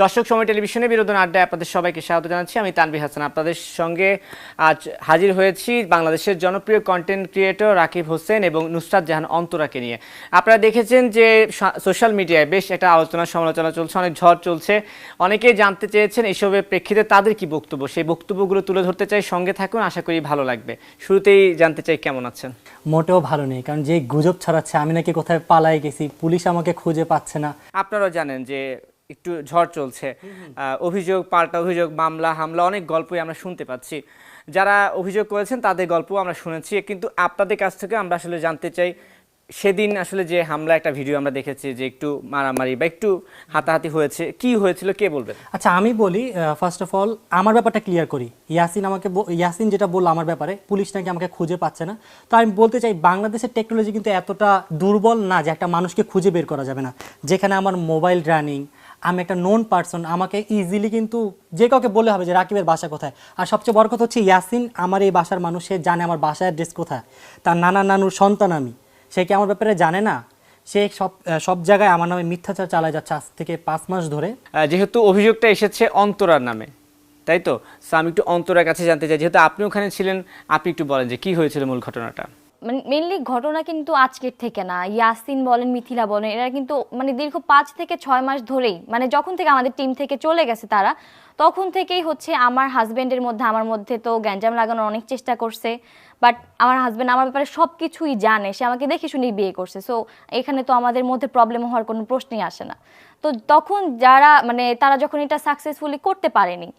দর্শক সময় টেলিভিশনে বিনোদন আড্ডায় আপনাদের সবাইকে স্বাগত জানাচ্ছি। আমি তানভীর হাসান আপনাদের সঙ্গে আজ হাজির হয়েছি বাংলাদেশের জনপ্রিয় কন্টেন্ট ক্রিয়েটর রাকিব হোসেন এবং নুসরাত জাহান অন্তরাকে নিয়ে। আপনারা দেখেছেন যে সোশ্যাল মিডিয়ায় বেশ একটা আলোচনা সমালোচনা চলছে, অনেক ঝড় চলছে। অনেকেই জানতে চেয়েছেন এসবের প্রেক্ষিতে তাদের কি বক্তব্য, সেই বক্তব্যগুলো তুলে ধরতে চাই। সঙ্গে থাকুন, আশা করি ভালো লাগবে। শুরুতেই জানতে চাই কেমন আছেন? মোটেও ভালো নেই, কারণ যে গুজব ছড়াচ্ছে আমি নাকি কোথায় পালাই গেছি, পুলিশ আমাকে খুঁজে পাচ্ছে না। আপনারা জানেন যে একটু ঝড় চলছে, অভিযোগ পাল্টা অভিযোগ, মামলা হামলা, অনেক গল্পই আমরা শুনতে পাচ্ছি। যারা অভিযোগ করেছেন তাদের গল্প আমরা শুনেছি, কিন্তু আপনাদের কাছ থেকে আমরা আসলে জানতে চাই সেদিন আসলে যে হামলা একটা ভিডিও আমরা দেখেছি, যে একটু মারামারি বা একটু হাতাহাতি হয়েছে, কি হয়েছিল কে বলবেন? আচ্ছা আমি বলি, ফার্স্ট অফ অল আমার ব্যাপারটা ক্লিয়ার করি। ইয়াসিন যেটা বললো আমার ব্যাপারে, পুলিশ নাকি আমাকে খুঁজে পাচ্ছে না। তো আমি বলতে চাই বাংলাদেশের টেকনোলজি কিন্তু এতটা দুর্বল না যে একটা মানুষকে খুঁজে বের করা যাবে না। যেখানে আমার মোবাইল রানিং, আমি একটা নোন পার্সন, আমাকে ইজিলি কিন্তু যে কাউকে বললে হবে যে রাকিবের বাসা কোথায়। আর সবচেয়ে বড় কথা হচ্ছে ইয়াসিন আমার এই বাসার মানুষ, সে জানে আমার বাসার অ্যাড্রেস কোথায়। তার নানা নানুর সন্তান আমি, সে কি আমার ব্যাপারে জানে না? সে সব জায়গায় আমার নামে মিথ্যাচার চালায় যাচ্ছে আজ থেকে 5 মাস ধরে। যেহেতু অভিযোগটা এসেছে অন্তরার নামে, তাই তো? আমি একটু অন্তরার কাছে জানতে চাই, যেহেতু আপনি ওখানে ছিলেন, আপনি একটু বলেন যে কি হয়েছিল মূল ঘটনাটা। মানে মেইনলি ঘটনা কিন্তু আজকের থেকে না, ইয়াসিন বলেন মিথিলা বলেন, এরা কিন্তু মানে দীর্ঘ 5 থেকে 6 মাস ধরেই, মানে যখন থেকে আমাদের টিম থেকে চলে গেছে তারা, তখন থেকেই হচ্ছে আমার হাজবেন্ডের মধ্যে আমার মধ্যে তো গ্যাঞ্জাম লাগানোর অনেক চেষ্টা করছে। বাট আমার হাজবেন্ড আমার ব্যাপারে সব কিছুই জানে, সে আমাকে দেখে শুনেই বিয়ে করছে। সো এখানে তো আমাদের মধ্যে প্রবলেম হওয়ার কোনো প্রশ্নই আসে না। তো তখন যারা মানে তারা যখন এটা সাকসেসফুলি করতে পারেনি,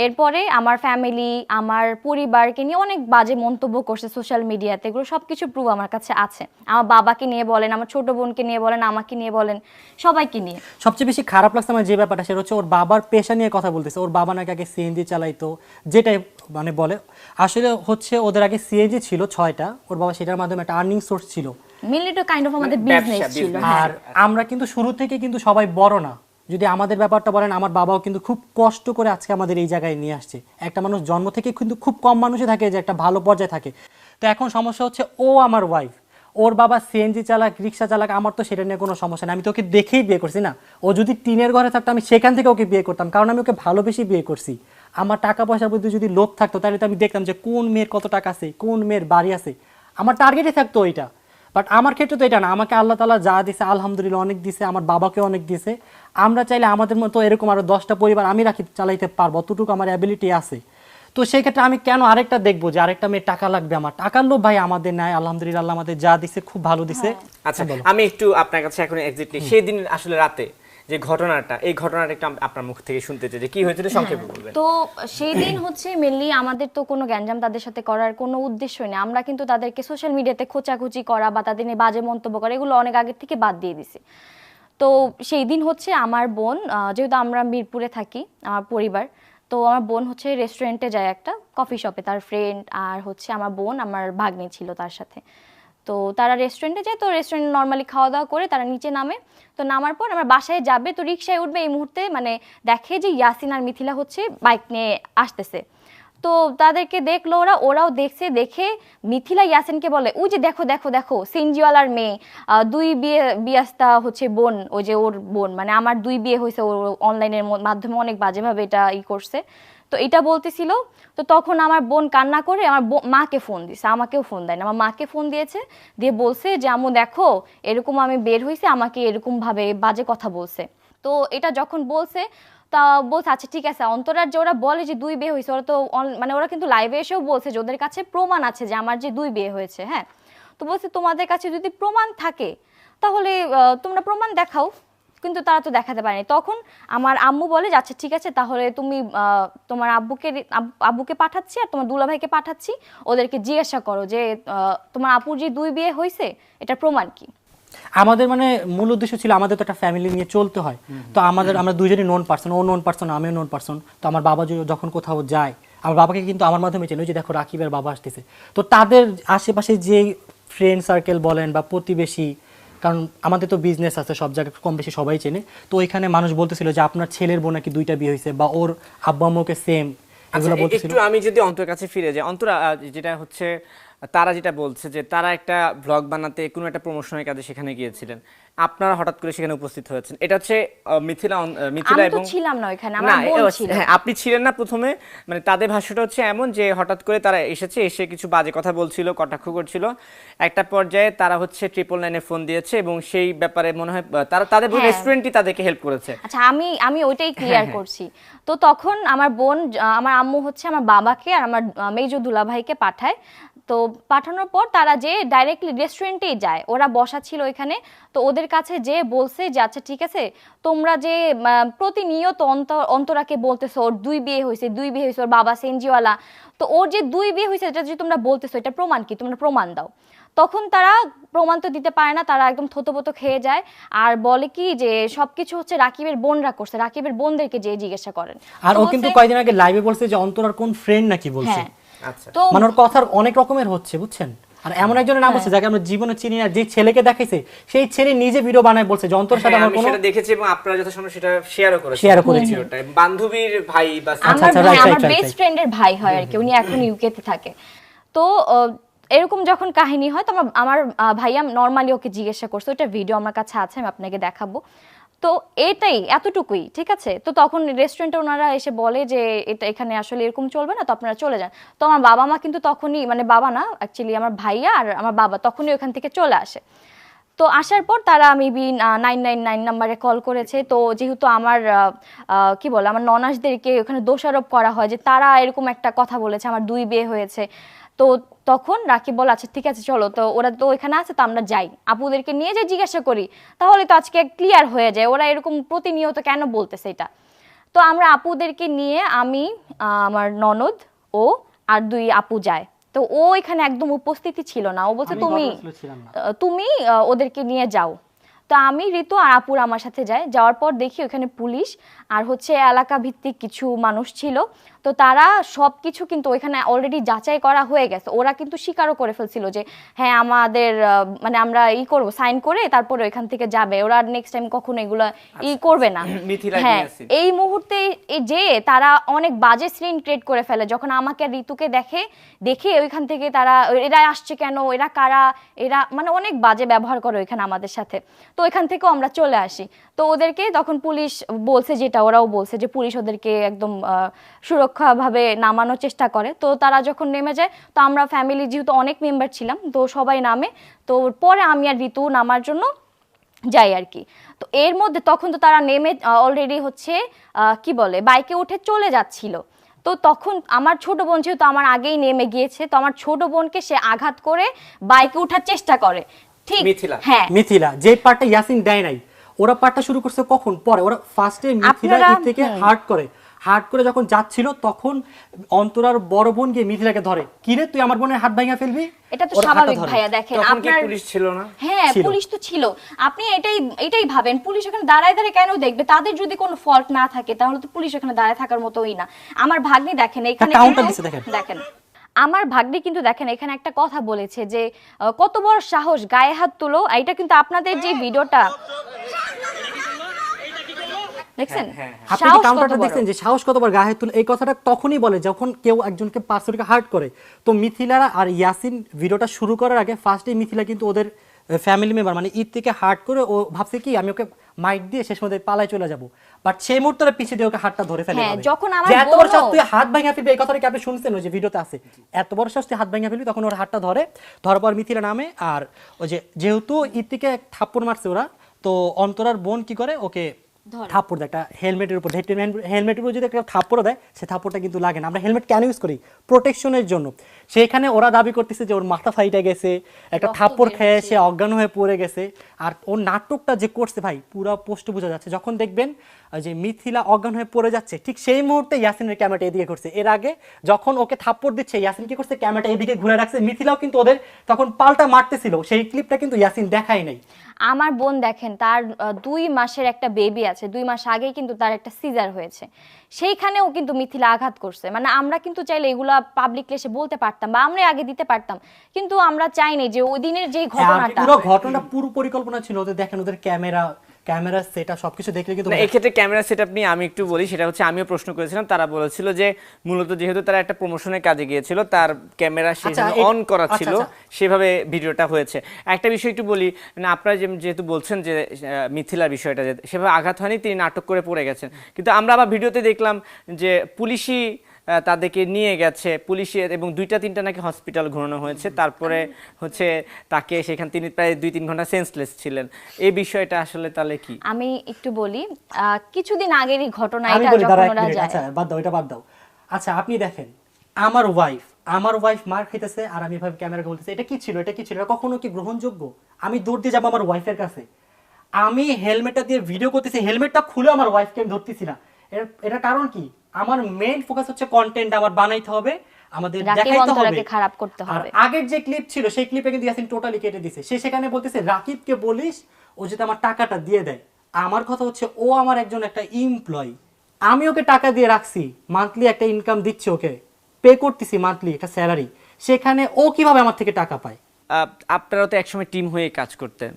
এরপরে আমার ফ্যামিলি, আমার পরিবারকে নিয়ে অনেক বাজে মন্তব্য করছে সোশ্যাল মিডিয়াতে। এগুলো সব কিছু প্রুফ আমার কাছে আছে। আমার বাবাকে নিয়ে বলেন, আমার ছোট বোনকে নিয়ে বলেন, আমাকে নিয়ে বলেন, সবাইকে নিয়ে। সবচেয়ে বেশি খারাপ লাগছে আমার যে ব্যাপারটা, সেটা হচ্ছে ওর বাবার পেশা নিয়ে কথা বলতেছে। ওর বাবা নাকি আগে সিএনজি চালাইতো, যেটাই মানে বলে আসলে হচ্ছে ওদের আগে সিএনজি ছিল 6টা, ওর বাবা সেটার মাধ্যমে একটা আর্নিং সোর্স ছিল। মেইনলি তো কাইন্ড অফ আমাদের বিজনেস ছিল। আর আমরা কিন্তু শুরু থেকে কিন্তু সবাই বড় না। যদি আমাদের ব্যাপারটা বলেন, আমার বাবাও কিন্তু খুব কষ্ট করে আজকে আমাদের এই জায়গায় নিয়ে আসছে। একটা মানুষ জন্ম থেকে কিন্তু খুব কম মানুষই থাকে যে একটা ভালো পর্যায়ে থাকে। তো এখন সমস্যা হচ্ছে ও আমার ওয়াইফ, ওর বাবা সিএনজি চালাক, রিক্সা চালাক, আমার তো সেটা নিয়ে কোনো সমস্যা নেই। আমি তো ওকে দেখেই বিয়ে করছি না। ও যদি টিনের ঘরে থাকতো আমি সেখান থেকে ওকে বিয়ে করতাম, কারণ আমি ওকে ভালোবেসে বিয়ে করছি। আমার টাকা পয়সার প্রতি যদি লোভ থাকতো তাহলে তো আমি দেখতাম যে কোন মেয়ের কত টাকা আছে, কোন মেয়ের বাড়ি আছে, আমার টার্গেটে থাকতো ওইটা। বাট আমার ক্ষেত্রে তো এটা না, আমাকে আল্লাহ তাআলা যা দিছে আলহামদুলিল্লাহ অনেক দিছে, আমার বাবাকে অনেক দিছে। আমরা চাইলে আমাদের মতো এরকম আরো 10টা পরিবার আমি রাখি চালাইতে পারবো, অতটুকু আমার অ্যাবিলিটি আছে। তো সেই ক্ষেত্রে আমি কেন আরেকটা দেখবো যে আরেকটা মেয়ে টাকা লাগবে? আমার টাকার লোভ ভাই আমাদের নাই, আলহামদুলিল্লাহ আল্লাহ আমাদের যা দিছে খুব ভালো দিছে। আচ্ছা, আমি একটু আপনার কাছে এখন এক্স্যাক্টলি সেই দিন আসলে রাতে যে ঘটনাটা, এই ঘটনাটা একটু আপনার মুখ থেকে শুনতে চাই যে কি হয়েছিল, সংক্ষেপে বলবেন। তো সেই দিন হচ্ছে মেনলি আমাদের তো কোনো গ্যাঞ্জাম তাদের সাথে করার কোনো উদ্দেশ্যই নেই। আমরা কিন্তু তাদেরকে সোশ্যাল মিডিয়াতে খোঁচাখুচি করা বা তাদের নিয়ে বাজে মন্তব্য করা এগুলো অনেক আগের থেকে বাদ দিয়ে দিছি। তো সেই দিন হচ্ছে আমার বোন, যেহেতু আমরা মিরপুরে থাকি আমার পরিবার, তো আমার বোন হচ্ছে রেস্টুরেন্টে যায়, একটা কফি শপে, তার ফ্রেন্ড আর হচ্ছে আমার বোন, আমার ভাগ্নে ছিল তার সাথে। তো তারা রেস্টুরেন্টে যায়, তো রেস্টুরেন্টে নর্মালি খাওয়া দাওয়া করে তারা নিচে নামে। তো নামার পর আমার বাসায় যাবে, তো রিক্সায় উঠবে, এই মুহূর্তে মানে দেখে যে ইয়াসিন আর মিথিলা হচ্ছে বাইক নিয়ে আসতেছে। তো তাদেরকে দেখলো, ওরাও দেখছে, দেখে মিথিলা ইয়াসিনকে বলে, ওই যে দেখো দেখো দেখো সিনজিওয়ালার মেয়ে, 2 বিয়াস্তা হচ্ছে বোন, ওই যে ওর বোন, মানে আমার 2 বিয়ে হয়েছে, ওর অনলাইনের মাধ্যমে অনেক বাজেভাবে এটা করছে। তো এটা বলতেছিল। তো তখন আমার বোন কান্না করে আমার মাকে ফোন দিছে, আমাকেও ফোন দেয় না, আমার মাকে ফোন দিয়েছে, দিয়ে বলছে যে আম্মু দেখো এরকম আমি বের হয়েছি, আমাকে এরকম ভাবে বাজে কথা বলছে। তো এটা যখন বলছে, তা বলছে আচ্ছা ঠিক আছে। অন্তরার যে ওরা বলে যে 2 বিয়ে হয়েছে, ওরা তো মানে ওরা কিন্তু লাইভে এসেও বলছে যে ওদের কাছে প্রমাণ আছে যে আমার যে 2 বিয়ে হয়েছে। হ্যাঁ, তো বলছে তোমাদের কাছে যদি প্রমাণ থাকে তাহলে তোমরা প্রমাণ দেখাও, কিন্তু তারা তো দেখাতে পারেনি। তখন আমার আম্মু বলে যে আচ্ছা ঠিক আছে, তাহলে তুমি তোমার আব্বুকে পাঠাচ্ছি আর তোমার দুলাভাইকে পাঠাচ্ছি, ওদেরকে জিজ্ঞাসা করো যে তোমার আপুর যে 2 বিয়ে হয়েছে এটা প্রমাণ কি। আমাদের মানে মূল উদ্দেশ্য ছিল আমাদের তো একটা ফ্যামিলি নিয়ে চলতে হয়। তো আমরা দুইজনই নন পার্সন, ও নন পার্সন আমিও নন পার্সন। তো আমার বাবা যখন কোথাও যায়, আমার বাবাকে কিন্তু আমার মাধ্যমে চেনে, যে দেখো রাকিবের বাবা আসতেছে। তো তাদের আশেপাশে যে ফ্রেন্ড সার্কেল বলেন বা প্রতিবেশী, কারণ আমাদের তো বিজনেস আছে, সব জায়গায় কম বেশি সবাই চেনে। তো ওইখানে মানুষ বলতেছিল যে আপনার ছেলের বোন নাকি 2টা বিয়ে হয়েছে, বা ওর আব্বু আম্মুকে সেম, এগুলো বলতেছিল। একটু আমি যদি অন্তর কাছে ফিরে যাই, অন্তরা যেটা হচ্ছে তারা যেটা বলছে যে তারা একটা ব্লগ বানাতে কোনো একটা প্রমোশনের কাজে সেখানে গিয়েছিলেন, আপনারা হঠাৎ করে সেখানে উপস্থিত হয়েছেন। এটা হচ্ছে মিথিলা আমি তো এবং ছিলাম না ওইখানে, না, আমার বোন ছিল। হ্যাঁ আপনি ছিলেন না প্রথমে, মানে তাদের ভাষ্যটা হচ্ছে এমন যে হঠাৎ করে তারা এসে কিছু বাজে কথা বলছিল, কটাক্ষ করছিল। একটা পর্যায়ে তারা হচ্ছে 999-এ ফোন দিয়েছে এবং সেই ব্যাপারে মনে হয় তারা তাদের হ্যাঁ। রেস্টুরেন্টই তাদেরকে হেল্প করেছে। আচ্ছা, আমি ওইটাই ক্লিয়ার করছি। তো তখন আমার বোন, আমার আম্মু হচ্ছে আমার বাবাকে আর আমার মেজো দুলাভাইকে পাঠায়। তো পাঠানোর পর তারা যে ডাইরেক্টলি রেস্টুরেন্টেই যায়, ওরা বসা ছিল ওইখানে। তো ওদের কাছে যে বলছে যে আচ্ছা ঠিক আছে, তোমরা যে প্রতিনিয়ত অন্তরাকে বলতেছো ওর 2 বিয়ে হয়েছে, 2 বিয়ে হয়েছে, ওর বাবা সেনজিওয়ালা, তো ওর যে 2 বিয়ে হয়েছে এটা যে তোমরা বলতেছো, এটা প্রমাণ কি, তোমরা প্রমাণ দাও। তখন তারা প্রমাণ তো দিতে পারে না, তারা একদম থতপত খেয়ে যায় আর বলে কি যে সবকিছু হচ্ছে রাকিবের বোনরা করছে, রাকিবের বোনদেরকে যে জিজ্ঞাসা করেন। আর তো ও বলছে- কিন্তু কয়েকদিন আগে লাইভে বলছে যে অন্তরার কোন ফ্রেন্ড নাকি বলছে। হ্যাঁ, আচ্ছা, তো মানে ওর কথার অনেক রকমের হচ্ছে, বুঝছেন। আর এমন একজনের নাম বলছে যাকে আমরা জীবনে চিনি না, যে ছেলেকে দেখাইছে সেই ছেলে নিজে ভিডিও বানায় বলছে যে অন্তর সাথে হ্যাঁ, আমার আমি কোনো সেটা দেখেছি এবং আপনারা যথাসম্ভব সেটা শেয়ারও করেছেন। Share ও করেছি। ভিডিওটা। বান্ধবীর ভাই বা আচ্ছা, আমার right, আমার right, বেস্ট right. ফ্রেন্ডের ভাই হয় আর কি, উনি এখন ইউকে তে থাকে। তো এরকম যখন কাহিনী হয় তো আমার ভাইয়া নরমালি ওকে জিজ্ঞাসা করছে, ওটা ভিডিও আমার কাছে আছে, আমি আপনাকে দেখাবো। তো এটাই, এতটুকুই, ঠিক আছে। তো তখন রেস্টুরেন্টে ওনারা এসে বলে যে এটা এখানে আসলে এরকম চলবে না, তো আপনারা চলে যান। তো আমার বাবা মা কিন্তু তখনই, মানে বাবা না অ্যাকচুয়ালি আমার ভাইয়া আর আমার বাবা তখনই ওখান থেকে চলে আসে। তো আসার পর তারা মেবি 999 নাম্বারে কল করেছে। তো যেহেতু আমার কি বলে, আমার ননাসদেরকে ওখানে দোষারোপ করা হয় যে তারা এরকম একটা কথা বলেছে, আমার 2 বিয়ে হয়েছে। তো তখন রাকিব বলে আচ্ছা ঠিক আছে চলো, তো ওরা তো এখানে আছে, তো আমরা যাই, আপুদেরকে নিয়ে যাই, জিজ্ঞাসা করি, তাহলে তো আজকে ক্লিয়ার হয়ে যায় ওরা এরকম প্রতিনিয়ত কেন বলতেছে এটা। তো আমরা আপুদেরকে নিয়ে, আমি, আমার ননদ, ও আর 2 আপু যায়। তো ও এখানে একদম উপস্থিতি ছিল না, ও বলছে আমি তুমি ঘটনাস্থলে ছিলাম না। তুমি ওদেরকে নিয়ে যাও। তো আমি, ঋতু আর আপুর আমার সাথে যাই। যাওয়ার পর দেখি ওখানে পুলিশ আর হচ্ছে এলাকা ভিত্তিক কিছু মানুষ ছিল। তো তারা সবকিছু কিন্তু ওইখানে অলরেডি যাচাই করা হয়ে গেছে, ওরা কিন্তু স্বীকারও করে ফেলছিল যে হ্যাঁ আমাদের মানে আমরা করব, সাইন করে তারপরে ওইখান থেকে যাবে, ওরা নেক্সট টাইম কখনো এগুলো করবে না। মিথিলা হ্যাঁ, নিয়ে আসি। এই মুহূর্তে যে তারা অনেক বাজে সিন ক্রিয়েট করে ফেলে, যখন আমাকে আর ঋতুকে দেখে ওইখান থেকে তারা এরা আসছে কেন, এরা কারা, এরা মানে অনেক বাজে ব্যবহার করে ওইখানে আমাদের সাথে। তো ওইখান থেকেও আমরা চলে আসি। তো ওদেরকে তখন পুলিশ বলছে, যেটা ওরাও বলছে যে পুলিশ ওদেরকে একদম সুরক্ষাভাবে নামানোর চেষ্টা করে। তো তারা যখন নেমে যায়, তো আমরা ফ্যামিলি যেহেতু অনেক মেম্বার ছিলাম, তো সবাই নামে। তো পরে আমি আর ঋতু নামার জন্য যাই আর কি। তো এর মধ্যে তখন তো তারা নেমে অলরেডি হচ্ছে কি বলে বাইকে উঠে চলে যাচ্ছিল। তো তখন আমার ছোট বোন যেহেতু আমার আগেই নেমে গিয়েছে, তো আমার ছোট বোনকে সে আঘাত করে বাইকে ওঠার চেষ্টা করে। ঠিক, মিথিলা। হ্যাঁ, মিথিলা যে পার্টটা ইয়াসিন দেয় নাই, ওরা পার্টটা শুরু করছে কখন, পরে ওরা ফার্স্টে মিথিলা আপনারা- থেকে হার্ট করে যখন যাচ্ছিল, তখন অন্তরার বড় বোন গিয়ে মিথিলাকে ধরে, কিরে তুই আমার বোনের হাত ভাঙা ফেলবি। এটা তো ওর হাতটা স্বাভাবিক ধরে। ভাইয়া। দেখেন তখন কি আপনার, পুলিশ ছিল না? হ্যাঁ ছিল। পুলিশ তো ছিল। আপনি এটাই ভাবেন, পুলিশ ওখানে দাঁড়ায় কেন দেখবে? তাদের যদি কোনো ফল্ট না থাকে তাহলে তো পুলিশ ওখানে দাঁড়ায় থাকার মতোই না। আমার ভাগ্নি দেখেন এখানে counter কিন্তু- দিছে, দেখেন। দেখেন আমার ভাগ্নি কিন্তু দেখেন এখানে একটা কথা বলেছে যে কত বড় সাহস, গায়ে হাত তুলো। এটা কিন্তু আপনাদের যে ভিডিওটা দেখছেন, আপনি কি সাহস কত কাউন্টারটা বড়। দেখছেন যে সাহস কতবার গায়ে তুলে, এই কথাটা তখনই বলে যখন কেউ একজনকে পার্সনকে হার্ট করে। তো মিথিলারা আর ইয়াসিন ভিডিওটা শুরু করার আগে ফার্স্টে মিথিলা কিন্তু ওদের ফ্যামিলি মেম্বার মানে ঈদ থেকে হার্ট করে ও ভাবছে কি আমি ওকে মাইক দিয়ে শেষ মধ্যে পালায় চলে যাব, বাট সেই মুহূর্তে পিছিয়ে দিয়ে ওকে হাতটা ধরে ফেলে। হ্যাঁ, এভাবে। যখন আমার যে এত বড় বোনও- সাহস তুই হাত ভাঙা ফেলবি, এই কথাটা কি আপনি শুনছেন ওই যে ভিডিওতে আছে, এত বড় সাহস তুই হাত ভাঙা ফেলবি, তখন ওর হাতটা ধরে, ধরার পর মিথিলা নামে। আর ওই যে যেহেতু ঈদ থেকে থাপ্পড় মারছে ওরা, তো অন্তরার বোন কি করে ওকে থাপ্পড় দেয় একটা হেলমেটের উপর, হেলমেটের উপর যদি একটা থাপ্পড় দেয়, সে থাপ্পড়টা কিন্তু লাগে না। আমরা হেলমেট কেন ইউজ করি? প্রোটেকশনের জন্য। সেখানে ওরা দাবি করতেছে যে ওর মাথা ফাইটে গেছে, একটা থাপ্পড় খেয়ে সে অজ্ঞান হয়ে পড়ে গেছে। আর ওর নাটকটা যে করছে ভাই, পুরো পোস্ট বোঝা যাচ্ছে। যখন দেখবেন যে মিথিলা অজ্ঞান হয়ে পড়ে যাচ্ছে, ঠিক সেই মুহূর্তে ইয়াসিনের ক্যামেরাটা এদিকে করছে। এর আগে যখন ওকে থাপ্পড় দিচ্ছে, ইয়াসিন কি করছে, ক্যামেরাটা এদিকে ঘুরে রাখছে। মিথিলাও কিন্তু ওদের তখন পাল্টা মারতেছিল, সেই ক্লিপটা কিন্তু ইয়াসিন দেখাই নাই। আমার বোন দেখেন তার 2 মাসের একটা বেবি আছে, 2 মাস আগেই কিন্তু তার একটা সিজার হয়েছে, সেইখানেও কিন্তু মিথিলা আঘাত করছে। মানে আমরা কিন্তু চাইলে এগুলা পাবলিকলি এসে বলতে পারতাম বা আমরা আগে দিতে পারতাম, কিন্তু আমরা চাইনি যে ওই দিনের যে আর ঘটনাটা। পুরো ঘটনাটা পুরো পরিকল্পনা ছিল ওদের। দেখেন ওদের ক্যামেরা ক্যামেরা সেটআপ সবকিছু দেখলে কিন্তু না, এক্ষেত্রে ক্যামেরা সেটআপ নিয়ে আমি একটু বলি, সেটা হচ্ছে আমিও প্রশ্ন করেছিলাম, তারা বলেছিল যে মূলত যেহেতু তারা একটা প্রমোশনের কাজে গিয়েছিল, তার ক্যামেরা সেভাবে অন করা ছিল, সেভাবে ভিডিওটা হয়েছে। একটা বিষয় একটু বলি, মানে আপনারা যেহেতু বলছেন যে মিথিলার বিষয়টা সেভাবে আঘাত হয়নি, তিনি নাটক করে পড়ে গেছেন, কিন্তু আমরা আবার ভিডিওতে দেখলাম যে পুলিশই তাদেরকে নিয়ে গেছে, পুলিশের, এবং 2-3টা নাকি হসপিটাল ঘোরানো হয়েছে, তারপরে হচ্ছে তাকে সেখানে তিনি প্রায় 2-3 ঘন্টা সেন্সলেস ছিলেন। এই বিষয়টা আসলে তাহলে কি? আমি একটু বলি, কিছুদিন আগেরই ঘটনা আমি এটা, বলি, যখন দাঁড়া এক ওরা মিনিট, যায়। আচ্ছা বাদ দাও, এটা বাদ দাও। আচ্ছা আপনি দেখেন, আমার ওয়াইফ মার খাইতেছে আর আমি এভাবে ক্যামেরা বলতেছি এটা কি ছিল, এটা কি ছিল, এটা কখনো কি গ্রহণযোগ্য? আমি দৌড় দিয়ে যাবো আমার ওয়াইফের কাছে, আমি হেলমেটটা দিয়ে ভিডিও করতেছি, হেলমেটটা খুলে আমার ওয়াইফকে আমি ধরতেছি না। এটা কারণ কি? আমার মেইন ফোকাস হচ্ছে কন্টেন্ট আমার বানাইতে হবে, আমাদের রাকিব দেখাইতে হবে, অন্তরাকে খারাপ করতে আর হবে। আগের যে ক্লিপ ছিল সেই ক্লিপে কিন্তু ইয়াসিন টোটালি কেটে দিছে। সে সেখানে বলতেছে রাকিবকে বলিস ও যদি আমার টাকাটা দিয়ে দেয়। আমার কথা হচ্ছে ও আমার একজন একটা এমপ্লয়ি, আমি ওকে টাকা দিয়ে রাখছি, মান্থলি একটা ইনকাম দিচ্ছি, ওকে পে করতেছি মান্থলি একটা স্যালারি, সেখানে ও কিভাবে আমার থেকে টাকা পায়? আপনারা তো একসময় টিম হয়ে কাজ করতেন,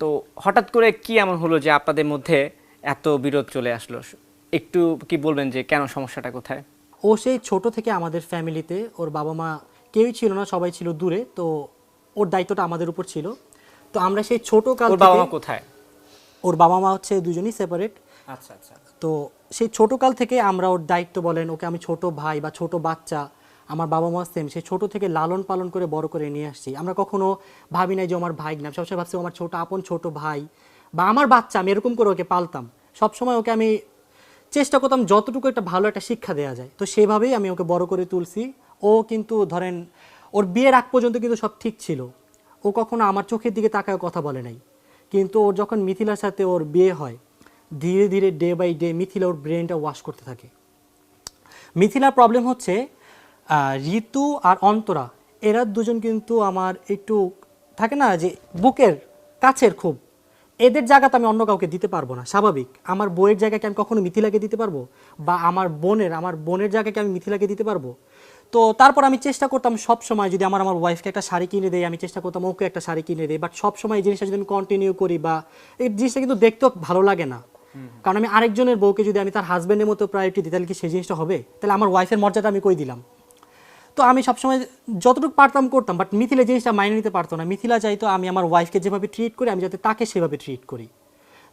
তো হঠাৎ করে কি এমন হলো যে আপনাদের মধ্যে এত বিরোধ চলে আসলো? একটু কি বলবেন যে কেন, সমস্যাটা কোথায়? ও সেই ছোট থেকে আমাদের ফ্যামিলিতে, ওর বাবা মা কেউই ছিল না, সবাই ছিল দূরে, তো ওর দায়িত্বটা আমাদের উপর ছিল। তো আমরা সেই ছোট কাল ওর বাবা থেকে, মা কোথায়? ওর বাবা মা হচ্ছে দুজনই সেপারেট। আচ্ছা আচ্ছা। তো সেই ছোটকাল থেকে আমরা ওর দায়িত্ব বলেন, ওকে আমি ছোট ভাই বা ছোট বাচ্চা, আমার বাবা মা সেম, সেই ছোট থেকে লালন পালন করে বড় করে নিয়ে আসছি। আমরা কখনো ভাবি নাই যে আমার ভাই না, সবসময় ভাবছি ও আমার ছোট আপন ছোট ভাই বা আমার বাচ্চা, আমি এরকম করে ওকে পালতাম। সবসময় ওকে আমি চেষ্টা করতাম যতটুকু একটা ভালো একটা শিক্ষা দেওয়া যায়, তো সেভাবেই আমি ওকে বড় করে তুলছি। ও কিন্তু ধরেন ওর বিয়ের আগ পর্যন্ত কিন্তু সব ঠিক ছিল, ও কখনো আমার চোখের দিকে তাকায় কথা বলে নাই। কিন্তু ওর যখন মিথিলার সাথে ওর বিয়ে হয়, ধীরে ধীরে ডে বাই ডে মিথিলা ওর ব্রেনটা ওয়াশ করতে থাকে। মিথিলার প্রবলেম হচ্ছে ঋতু আর অন্তরা, এরা দুজন কিন্তু আমার একটু থাকে না যে বুকের কাছের খুব, এদের জায়গাতে আমি অন্য কাউকে দিতে পারবো না, স্বাভাবিক। আমার বইয়ের জায়গাকে আমি কখনো মিথিলাকে দিতে পারবো, বা আমার বোনের জায়গাকে আমি মিথিলাকে দিতে পারবো? তো তারপর আমি চেষ্টা করতাম সব সময়, যদি আমার ওয়াইফকে একটা শাড়ি কিনে দেয়, আমি চেষ্টা করতাম ওকে একটা শাড়ি কিনে দেয়, বাট সব সময় এই জিনিসটা যদি আমি কন্টিনিউ করি, বা এই জিনিসটা কিন্তু দেখতেও ভালো লাগে না। কারণ আমি আরেকজনের বউকে যদি আমি তার হাজবেন্ডের মতো প্রায়োরিটি দিই, তাহলে কি সেই জিনিসটা হবে? তাহলে আমার ওয়াইফের মর্যাদা আমি কই দিলাম? তো আমি সবসময় যতটুকু পারতাম করতাম, বাট মিথিলা জিনিসটা মাইনে নিতে পারতো না। মিথিলা চাইতো আমি আমার ওয়াইফকে যেভাবে ট্রিট করি, আমি যাতে তাকে সেভাবে ট্রিট করি।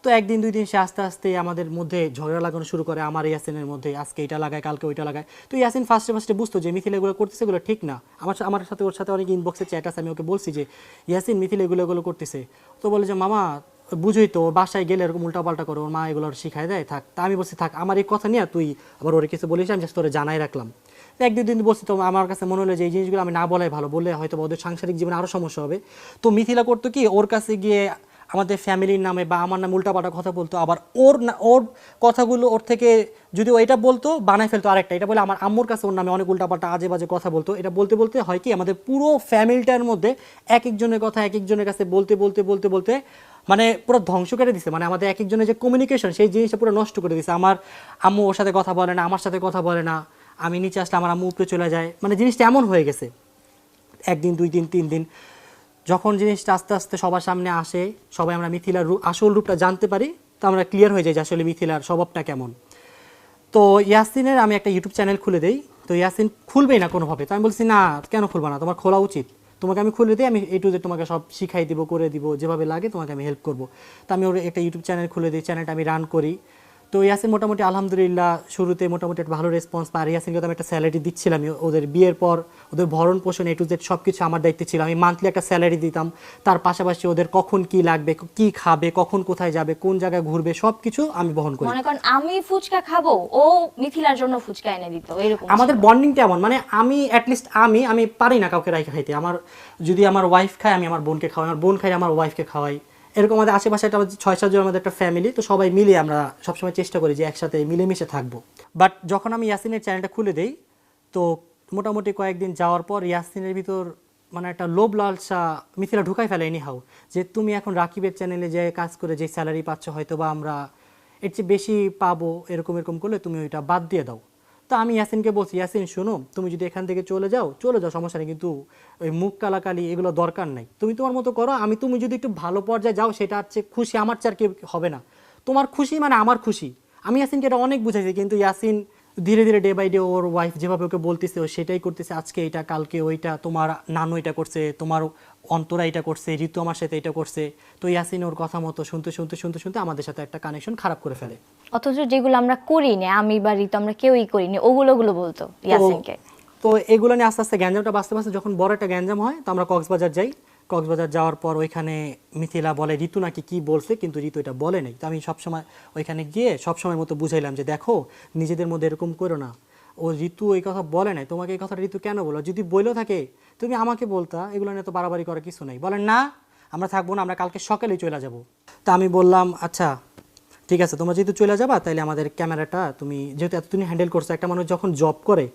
তো একদিন দুই দিন সে আস্তে আস্তে আমাদের মধ্যে ঝগড়া লাগানো শুরু করে, আমার ইয়াসিনের মধ্যে, আজকে এটা লাগায় কালকে ওইটা লাগায়। তো ইয়াসিন ফার্স্টে বুঝতো যে মিথিলা এগুলো করতেছে, এগুলো ঠিক না। আমার সাথে ওর সাথে অনেক ইনবক্সে চ্যাট আছে, আমি ওকে বলছি যে ইয়াসিন মিথিলা এগুলো করতেছে। তো বলে যে মামা বুঝোই তো, বাসায় গেলে এরকম উল্টাপাল্টা করে, ওর মা এগুলো শিখায় দেয়, থাক। তা আমি বলছি থাক, আমার এই কথা নিয়ে তুই আবার ওরে কিছু বলিস, আমি জাস্ট তোরে জানাই রাখলাম। তো এক দুই দিন বলছি, তো আমার কাছে মনে হলো যে এই জিনিসগুলো আমি না বলাই ভালো, বললে হয়তো ওদের সাংসারিক জীবনে আরও সমস্যা হবে। তো মিথিলা করতো কি, ওর কাছে গিয়ে আমাদের ফ্যামিলির নামে বা আমার নামে উল্টাপাল্টা কথা বলতো, আবার ওর কথাগুলো ওর থেকে যদি ও এটা বলতো বানায় ফেলতো আরেকটা, এটা বলে আমার আম্মুর কাছে ওর নামে অনেক উল্টাপাল্টা আজে বাজে কথা বলতো। এটা বলতে বলতে হয় কি, আমাদের পুরো ফ্যামিলিটার মধ্যে এক একজনের কথা এক একজনের কাছে বলতে বলতে বলতে বলতে মানে পুরো ধ্বংস করে দিছে। মানে আমাদের এক একজনের যে কমিউনিকেশন, সেই জিনিসটা পুরো নষ্ট করে দিছে। আমার আম্মু ওর সাথে কথা বলে না, আমার সাথে কথা বলে না, আমি নিচে আসলে আমার আম্মু উপরে চলে যায়, মানে জিনিসটা এমন হয়ে গেছে। একদিন দুই দিন তিন দিন যখন জিনিসটা আস্তে আস্তে সবার সামনে আসে, সবাই আমরা মিথিলার আসল রূপটা জানতে পারি, তো আমরা ক্লিয়ার হয়ে যাই যে আসলে মিথিলার স্বভাবটা কেমন। তো ইয়াসিনের আমি একটা ইউটিউব চ্যানেল খুলে দেই, তো ইয়াসিন খুলবেই না কোনোভাবে। তো আমি বলছি না, কেন খুলবা না, তোমার খোলা উচিত, তোমাকে আমি খুলে দিই, আমি A to Z তোমাকে সব শিখাই দিব, করে দিব, যেভাবে লাগে তোমাকে আমি হেল্প করবো। তো আমি ওর একটা ইউটিউব চ্যানেল খুলে দিই, চ্যানেলটা আমি রান করি। তো ইয়াসিন মোটামুটি আলহামদুলিল্লাহ শুরুতে মোটামুটি একটা ভালো রেসপন্স পাই। ইয়াসিনকে তো আমি একটা স্যালারি দিচ্ছিলাম, ওদের বিয়ের পর ওদের ভরণ পোষণ A to Z সব কিছু আমার দায়িত্বে ছিল। আমি মান্থলি একটা স্যালারি দিতাম, তার পাশাপাশি ওদের কখন কি লাগবে, কি খাবে, কখন কোথায় যাবে, কোন জায়গায় ঘুরবে, সব কিছু আমি বহন করি। মনে করেন আমি ফুচকা খাবো, ও মিথিলার জন্য ফুচকা এনে দিত, এরকম আমাদের ছিল। বন্ডিংটা এমন, মানে আমি অ্যাটলিস্ট আমি পারি না কাউকে রাইখে খাইতে। আমার যদি আমার ওয়াইফ খায়, আমি আমার বোনকে খাওয়াই, আমার বোন খাই, আমার ওয়াইফকে খাওয়াই। এরকম আমাদের আশেপাশে একটা 6-7 জন আমাদের একটা ফ্যামিলি, তো সবাই মিলে আমরা সবসময় চেষ্টা করি যে একসাথে মিলেমিশে থাকবো। বাট যখন আমি ইয়াসিনের চ্যানেলটা খুলে দেই, তো মোটামুটি কয়েকদিন যাওয়ার পর ইয়াসিনের ভিতর মানে একটা লোভ লালসা মিথিলা ঢুকাই ফেলে এনিহাউ, যে তুমি এখন রাকিবের চ্যানেলে যে কাজ করে যে স্যালারি পাচ্ছ, হয়তো বা আমরা এর চেয়ে বেশি পাবো, এরকম করলে তুমি ওইটা বাদ দিয়ে দাও। তো তো আমি ইয়াসিনকে বলছি, ইয়াসিন শোনো, তুমি যদি এখান থেকে চলে যাও সমস্যা নেই, কিন্তু ওই মুখ কালাকালি এগুলো দরকার নাই, তুমি তোমার মতো করো, তুমি যদি একটু ভালো পর্যায়ে যাও সেটা হচ্ছে খুশি, আমার চার কেউ হবে না, তোমার খুশি মানে আমার খুশি। আমি ইয়াসিনকে এটা অনেক বুঝাইছি, কিন্তু ইয়াসিন ধীরে ধীরে ডে বাই ডে ওর ওয়াইফ যেভাবে ওকে বলতেছে ও সেটাই করতেছে, আজকে এটা কালকে ওইটা, তোমার নানু এটা করছে, তোমার অন্তরা এটা করছে, ঋতু আমার সাথে এটা করছে। তো ইয়াসিন ওর কথা মতো শুনতে শুনতে শুনতে শুনতে আমাদের সাথে একটা কানেকশন খারাপ করে ফেলে। অথচ যেগুলো আমরা করিনি, আমি বা ঋতু আমরা কেউই করিনি, ওগুলো বলতো ইয়াসিনকে। তো এগুলো নিয়ে আস্তে আস্তে গ্যাঞ্জামটা বাঁচতে বাঁচতে যখন বড় একটা গ্যাঞ্জাম হয়, তো আমরা কক্সবাজার যাই। কক্সবাজার যাওয়ার পর ওইখানে মিথিলা বলে ঋতু নাকি কি বলছে, কিন্তু ঋতু এটা বলে নাই। তো আমি সবসময় ওইখানে গিয়ে সবসময় মতো বুঝাইলাম যে দেখো, নিজেদের মধ্যে এরকম করো না, ও ঋতু এই কথা বলে নাই, তোমাকে এই কথাটা ঋতু কেন বলো, যদি বইলেও থাকে তুমি আমাকে বলতা, এগুলো নিয়ে তো বাড়াবাড়ি করার কিছু নেই। বলেন না, আমরা থাকবো না, আমরা কালকে সকালেই চলে যাব। তা আমি বললাম আচ্ছা ঠিক আছে, তোমরা যেহেতু চলে যাবা তাহলে আমাদের ক্যামেরাটা তুমি যেহেতু এতদিন হ্যান্ডেল করছো, একটা মানুষ যখন জব করে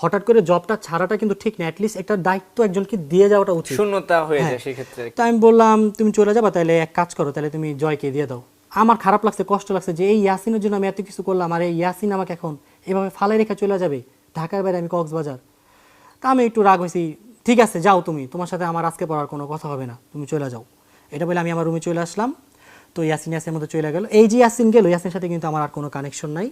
হঠাৎ করে জবটা ছাড়াটা কিন্তু ঠিক না, অ্যাটলিস্ট একটা দায়িত্ব একজনকে দিয়ে যাওয়াটা উচিত, শূন্যতা হয়ে হ্যাঁ। যায় সেই ক্ষেত্রে। তো আমি বললাম তুমি চলে যাবা, তাহলে এক কাজ করো, তাহলে তুমি জয়কে দিয়ে দাও। আমার খারাপ লাগছে, কষ্ট লাগছে যে এই ইয়াসিনের জন্য আমি এত কিছু করলাম, আর এই ইয়াসিন আমাকে এখন এভাবে ফালাই রেখে চলে যাবে ঢাকার বাইরে, আমি কক্সবাজার। তা আমি একটু রাগ হয়েছি, ঠিক আছে যাও তুমি, তোমার সাথে আমার আজকে পড়ার কোনো কথা হবে না, তুমি চলে যাও। এটা বলে আমি আমার রুমে চলে আসলাম। তো ইয়াসিনের মধ্যে চলে গেল। এই যে ইয়াসিন গেল, ইয়াসিনের সাথে কিন্তু আমার আর কোনো কানেকশন নাই।